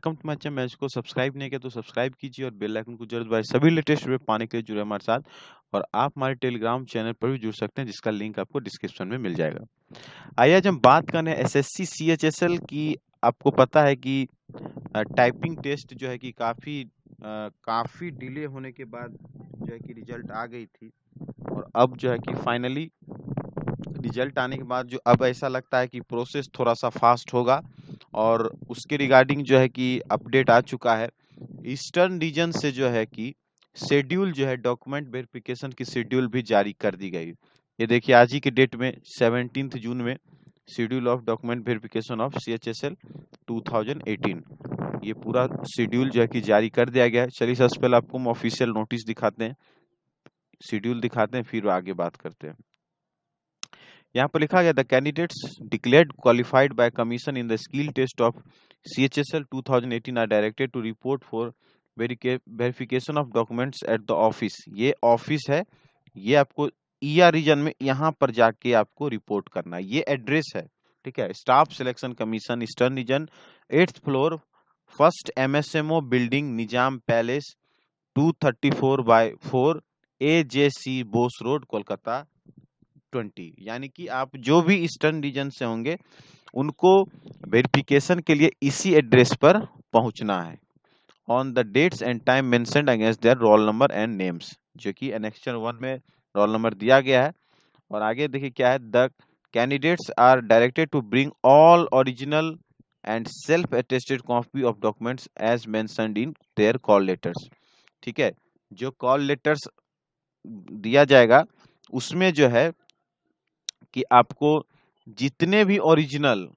Welcome to my channel. Match को subscribe नहीं किया तो सब्सक्राइब कीजिए और बेल आइकन को जरूर दबाएं। सभी लेटेस्ट वीडियो पाने के लिए जुड़े हमारे साथ और आप हमारे टेलीग्राम चैनल पर भी जुड़ सकते हैं जिसका लिंक आपको डिस्क्रिप्शन में मिल जाएगा। आइए आज हम बात करें एसएससी सीएचएसएल की। आपको पता है कि टाइपिंग टेस्ट जो है कि काफी डिले होने के बाद जो है कि रिजल्ट आ गई थी और अब जो है कि फाइनली रिजल्ट आने के बाद जो अब ऐसा लगता है कि प्रोसेस थोड़ा सा फास्ट होगा और उसके रिगार्डिंग जो है कि अपडेट आ चुका है। ईस्टर्न रीजन से जो है कि शेड्यूल जो है डॉक्यूमेंट वेरिफिकेशन की शेड्यूल भी जारी कर दी गई। ये देखिए आज ही के डेट में 17 जून में schedule of document verification of CHSL 2018 ये पूरा शेड्यूल जो है कि जारी कर दिया गया है। चलिए सबसे पहले आपको हम ऑफिशियल नोटिस दिखाते हैं, शेड्यूल दिखाते हैं, फिर आगे बात करते हैं। यहाँ पर लिखा गया the candidates declared qualified by commission in the skill test of CHSL 2018 are directed to report for verification of documents at the office. ये ऑफिस है, ये आपको ईआर रीजन में यहाँ पर जाके आपको रिपोर्ट करना है। ये एड्रेस है, ठीक है। Staff selection commission eastern region 8th floor first MSMO building Nizam palace 234/4 AJC Bose road Kolkata 20। यानी कि आप जो भी ईस्टर्न रीजन से होंगे उनको वेरिफिकेशन के लिए इसी एड्रेस पर पहुंचना है on the dates and time mentioned against their roll number and names, जो कि एनेक्स्चर 1 में रोल नंबर दिया गया है। और आगे देखिए क्या है, the candidates are directed to bring all original and self attested copy of documents as mentioned in their call letters. ठीक है, जो कॉल लेटर्स दिया जाएगा उसमें जो है कि आपको जितने भी ओरिजिनल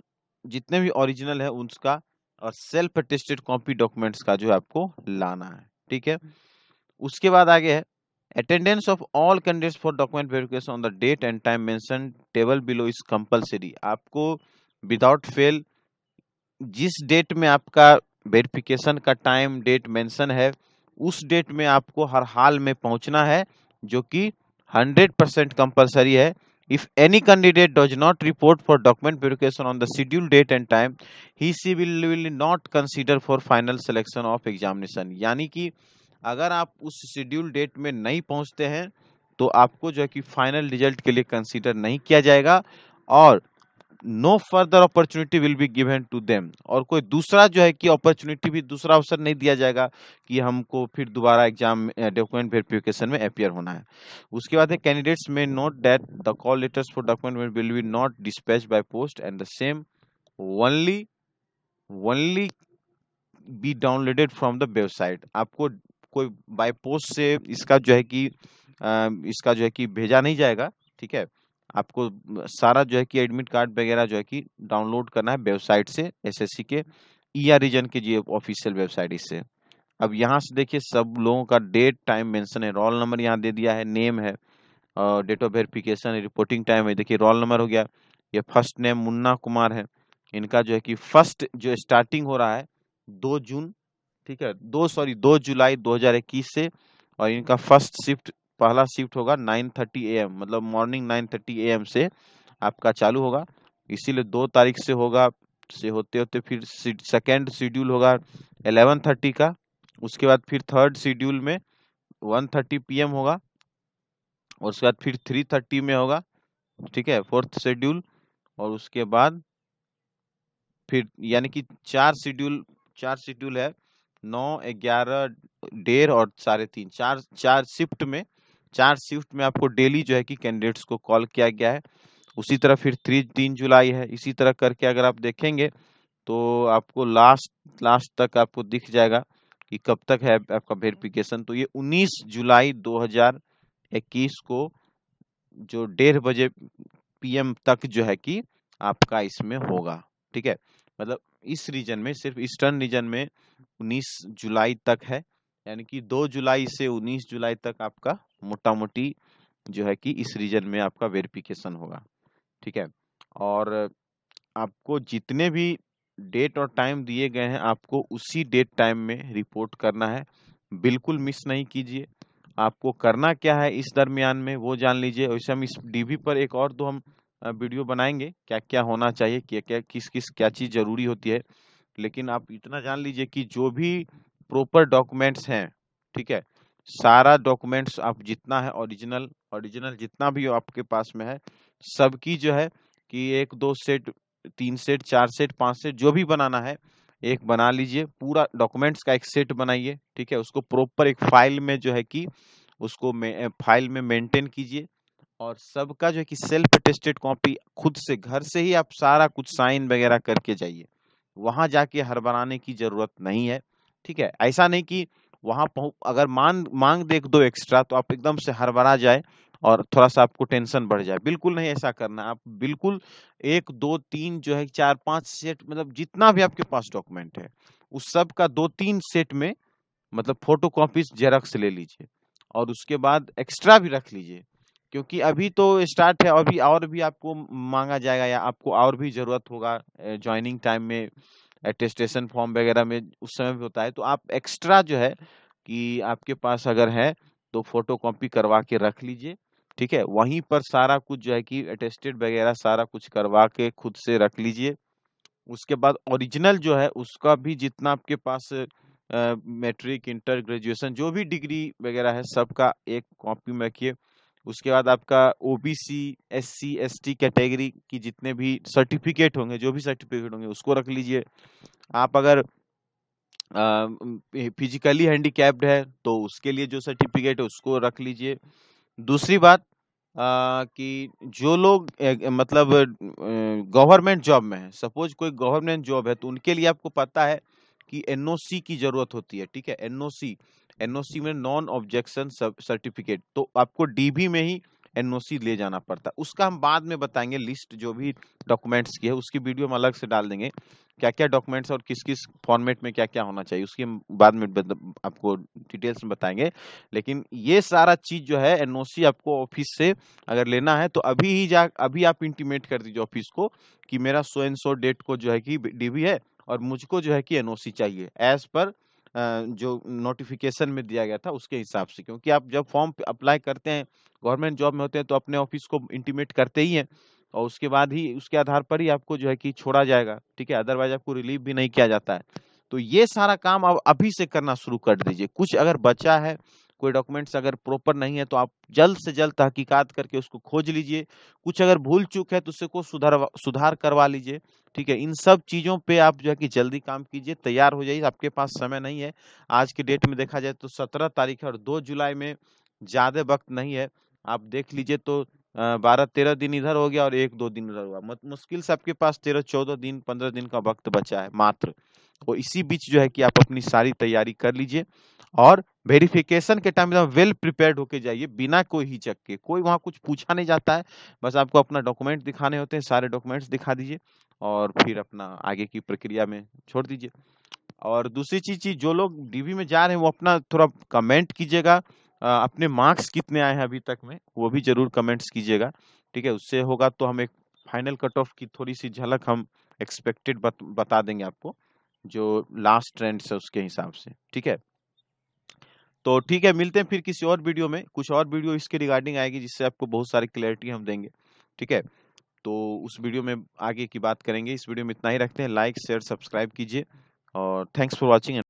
है उसका और सेल्फ अटेस्टेड कॉपी डॉक्यूमेंट्स का जो है आपको लाना है। ठीक है, उसके बाद आगे है attendance of all candidates for document verification on the date and time mention table below is compulsory. आपको विदाउट फेल जिस डेट में आपका वेरिफिकेशन का टाइम डेट मेंशन है उस डेट में आपको हर हाल में पहुंचना है, जो कि 100% कंपलसरी है। If any candidate does not report for document verification on the scheduled date and time, he will not consider for final selection of examination। यानी कि अगर आप उस शेड्यूल डेट में नहीं पहुंचते हैं तो आपको जो है कि फाइनल रिजल्ट के लिए कंसीडर नहीं किया जाएगा और no further opportunity will be given to them. और कोई दूसरा जो है कि अपॉर्चुनिटी भी दूसरा अवसर नहीं दिया जाएगा कि हमको फिर दोबारा एग्जाम डॉक्यूमेंट वेरिफिकेशन में अपियर होना है। उसके बाद है कैंडिडेट्स में note that the call letters for document will be not dispatch by post and the same only only be downloaded from the website. आपको कोई बाय पोस्ट से इसका जो है कि इसका जो है कि भेजा नहीं जाएगा। ठीक है, आपको सारा जो है कि एडमिट कार्ड वगैरह जो है कि डाउनलोड करना है वेबसाइट से, एसएससी के ईआर रीजन के जो ऑफिशियल वेबसाइट इससे। अब यहाँ से देखिए सब लोगों का डेट टाइम मेंशन है, रोल नंबर यहाँ दे दिया है, नेम है, date of verification, reporting time है। देखिए रोल नंबर हो गया, ये फर्स्ट नेम मुन्ना कुमार है, इनका जो है कि फर्स्ट जो स्टार्टिंग हो रहा है 2 जून, ठीक है 2 जुलाई 2021 से। और इनका फर्स्ट शिफ्ट पहला शिफ्ट होगा 9:30 AM, मतलब मॉर्निंग 9:30 AM से आपका चालू होगा, इसीलिए 2 तारीख से होगा। से होते होते फिर सेकेंड शेड्यूल होगा 11:30 का, उसके बाद फिर थर्ड शेड्यूल में 1:30 PM होगा और उसके बाद फिर 3:30 में होगा। ठीक है, फोर्थ शेड्यूल। और उसके बाद फिर यानी कि चार शेड्यूल है, 9, 11, 1:30 और 3:30, चार शिफ्ट में आपको डेली जो है कि कैंडिडेट्स को कॉल किया गया है। उसी तरह फिर 3 जुलाई है, इसी तरह करके अगर आप देखेंगे तो आपको लास्ट लास्ट तक आपको दिख जाएगा कि कब तक है आपका वेरिफिकेशन। तो ये 19 जुलाई 2021 को जो 1:30 बजे PM तक जो है कि आपका इसमें होगा। ठीक है, मतलब इस रीजन में सिर्फ ईस्टर्न रीजन में 19 जुलाई तक है, यानी कि 2 जुलाई से 19 जुलाई तक आपका मोटा मोटी जो है कि इस रीजन में आपका वेरिफिकेशन होगा। ठीक है, और आपको जितने भी डेट और टाइम दिए गए हैं आपको उसी डेट टाइम में रिपोर्ट करना है, बिल्कुल मिस नहीं कीजिए। आपको करना क्या है इस दरमियान में वो जान लीजिए। वैसे हम इस डीवी पर एक और दो हम वीडियो बनाएंगे क्या क्या होना चाहिए, क्या क्या किस किस क्या चीज जरूरी होती है, लेकिन आप इतना जान लीजिए कि जो भी प्रॉपर डॉक्यूमेंट्स हैं, ठीक है, सारा डॉक्यूमेंट्स आप जितना है ओरिजिनल ओरिजिनल जितना भी आपके पास में है, सबकी जो है कि 1 2 सेट 3 सेट 4 सेट 5 सेट जो भी बनाना है एक बना लीजिए, पूरा डॉक्यूमेंट्स का एक सेट बनाइए, ठीक है, उसको प्रॉपर एक फाइल में जो है कि उसको फाइल में मेंटेन कीजिए, और सबका जो है कि सेल्फ अटेस्टेड कॉपी खुद से घर से ही आप सारा कुछ साइन वगैरह करके जाइए, वहां जाके हड़बड़ाने की जरूरत नहीं है, ठीक है। ऐसा नहीं कि वहां अगर मांग मांग दे 1 2 एक्स्ट्रा तो आप एकदम से हड़बड़ा जाए और थोड़ा सा आपको टेंशन बढ़ जाए, बिल्कुल नहीं ऐसा करना। आप बिल्कुल 1 2 3 जो है 4 5 सेट, मतलब जितना भी आपके पास डॉक्यूमेंट है उस सब का 2 3 सेट में मतलब फोटो कॉपीज जेरॉक्स ले लीजिए, और उसके बाद एक्स्ट्रा भी रख लीजिए, क्योंकि अभी तो स्टार्ट है, अभी और भी आपको मांगा जाएगा या आपको और भी जरूरत होगा ज्वाइनिंग टाइम में, अटेस्टेशन फॉर्म वगैरह में उस समय भी होता है, तो आप एक्स्ट्रा जो है कि आपके पास अगर है तो फोटो कॉपी करवा के रख लीजिए, ठीक है। वहीं पर सारा कुछ जो है कि अटेस्टेड वगैरह सारा कुछ करवा के खुद से रख लीजिए। उसके बाद ओरिजिनल जो है उसका भी जितना आपके पास मैट्रिक इंटर ग्रेजुएशन जो भी डिग्री वगैरह है सबका एक कॉपी में रखिए। उसके बाद आपका ओबीसी एससी एसटी कैटेगरी की जितने भी सर्टिफिकेट होंगे, जो भी सर्टिफिकेट होंगे उसको रख लीजिए। आप अगर फिजिकली हैंडीकैप्ड है तो उसके लिए जो सर्टिफिकेट है उसको रख लीजिए। दूसरी बात कि जो लोग मतलब गवर्नमेंट जॉब में है, सपोज कोई गवर्नमेंट जॉब है तो उनके लिए आपको पता है कि एनओसी की जरूरत होती है, ठीक है। एनओसी एनओसी में नॉन ऑब्जेक्शन सर्टिफिकेट, तो आपको डीबी में ही एनओसी ले जाना पड़ता है। उसका हम बाद में बताएंगे, लिस्ट जो भी डॉक्यूमेंट्स की है उसकी वीडियो हम अलग से डाल देंगे, क्या क्या डॉक्यूमेंट्स और किस किस फॉर्मेट में क्या क्या होना चाहिए उसकी हम बाद में आपको डिटेल्स में बताएंगे। लेकिन ये सारा चीज जो है एनओसी आपको ऑफिस से अगर लेना है तो अभी आप इंटीमेट कर दीजिए ऑफिस को कि मेरा सो एंड सो डेट को जो है कि डीबी है और मुझको जो है कि एनओसी चाहिए एज पर जो नोटिफिकेशन में दिया गया था उसके हिसाब से, क्योंकि आप जब फॉर्म अप्लाई करते हैं गवर्नमेंट जॉब में होते हैं तो अपने ऑफिस को इंटीमेट करते ही हैं, और उसके बाद ही उसके आधार पर ही आपको जो है कि छोड़ा जाएगा, ठीक है, अदरवाइज आपको रिलीव भी नहीं किया जाता है। तो ये सारा काम आप अभी से करना शुरू कर दीजिए। कुछ अगर बचा है, कोई डॉक्यूमेंट्स अगर प्रॉपर नहीं है तो आप जल्द से जल्द तहकीकात करके उसको खोज लीजिए। कुछ अगर भूल चूक है तो उसको सुधार करवा लीजिए, ठीक है। इन सब चीजों पे आप जो है कि जल्दी काम कीजिए, तैयार हो जाइए, आपके पास समय नहीं है। आज की डेट में देखा जाए तो 17 तारीख है और 2 जुलाई में ज्यादा वक्त नहीं है। आप देख लीजिए तो 12 13 दिन इधर हो गया और 1 2 दिन उधर हुआ, मुश्किल से आपके पास 13 14 दिन 15 दिन का वक्त बचा है मात्र। तो इसी बीच जो है कि आप अपनी सारी तैयारी कर लीजिए, और वेरिफिकेशन के टाइम में वेल प्रिपेयर्ड होके जाइए, बिना कोई हिचक के। कोई वहाँ कुछ पूछा नहीं जाता है, बस आपको अपना डॉक्यूमेंट दिखाने होते हैं, सारे डॉक्यूमेंट्स दिखा दीजिए और फिर अपना आगे की प्रक्रिया में छोड़ दीजिए। और दूसरी चीज जो लोग डीवी में जा रहे हैं वो अपना थोड़ा कमेंट कीजिएगा, अपने मार्क्स कितने आए हैं अभी तक में वो भी जरूर कमेंट्स कीजिएगा, ठीक है। उससे होगा तो हम एक फाइनल कट ऑफ की थोड़ी सी झलक हम एक्सपेक्टेड बता देंगे आपको, जो लास्ट ट्रेंड्स है उसके हिसाब से, ठीक है। तो ठीक है, मिलते हैं फिर किसी और वीडियो में, कुछ और वीडियो इसके रिगार्डिंग आएगी जिससे आपको बहुत सारी क्लैरिटी हम देंगे, ठीक है। तो उस वीडियो में आगे की बात करेंगे। इस वीडियो में इतना ही रखते हैं, लाइक शेयर सब्सक्राइब कीजिए और थैंक्स फॉर वॉचिंग।